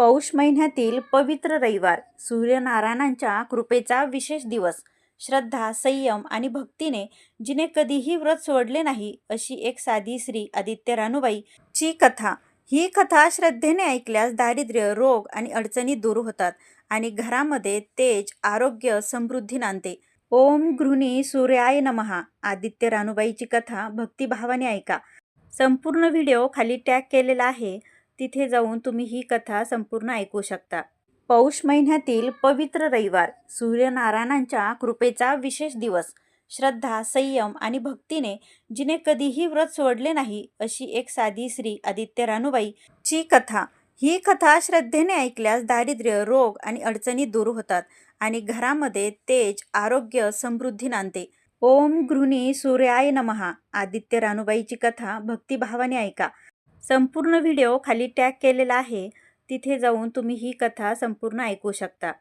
पौष महिन्यातील पवित्र रविवार, सूर्यनारायणांच्या कृपेचा विशेष दिवस. श्रद्धा, संयम आणि भक्तीने जिने कधीही व्रत सोडले नाही, अशी एक साधी स्त्री आदित्य रानूबाई ची कथा. ही कथा श्रद्धेने ऐकल्यास दारिद्र्य, रोग आणि अडचणी दूर होतात आणि घरामध्ये तेज, आरोग्य, समृद्धी नांदते. ओम गृहिणी सूर्याय नमः. आदित्य रानूबाईची कथा भक्तिभावाने ऐका. संपूर्ण व्हिडिओ खाली टॅग केलेला आहे, तिथे जाऊन तुम्ही ही कथा संपूर्ण ऐकू शकता. पौष महिन्यातील पवित्र रविवार, सूर्यनारायणांच्या कृपेचा विशेष दिवस. श्रद्धा, संयम आणि भक्तीने जिने कधीही व्रत सोडले नाही, अशी एक साधी स्त्री आदित्य रानूबाई ची कथा. ही कथा श्रद्धेने ऐकल्यास दारिद्र्य, रोग आणि अडचणी दूर होतात आणि घरामध्ये तेज, आरोग्य, समृद्धी नांदते. ओम गृहिणी सूर्याय नमः. आदित्य रानूबाईची कथा भक्तिभावाने ऐका. संपूर्ण व्हिडिओ खाली टॅग केलेला आहे, तिथे जाऊन तुम्ही ही कथा संपूर्ण ऐकू शकता.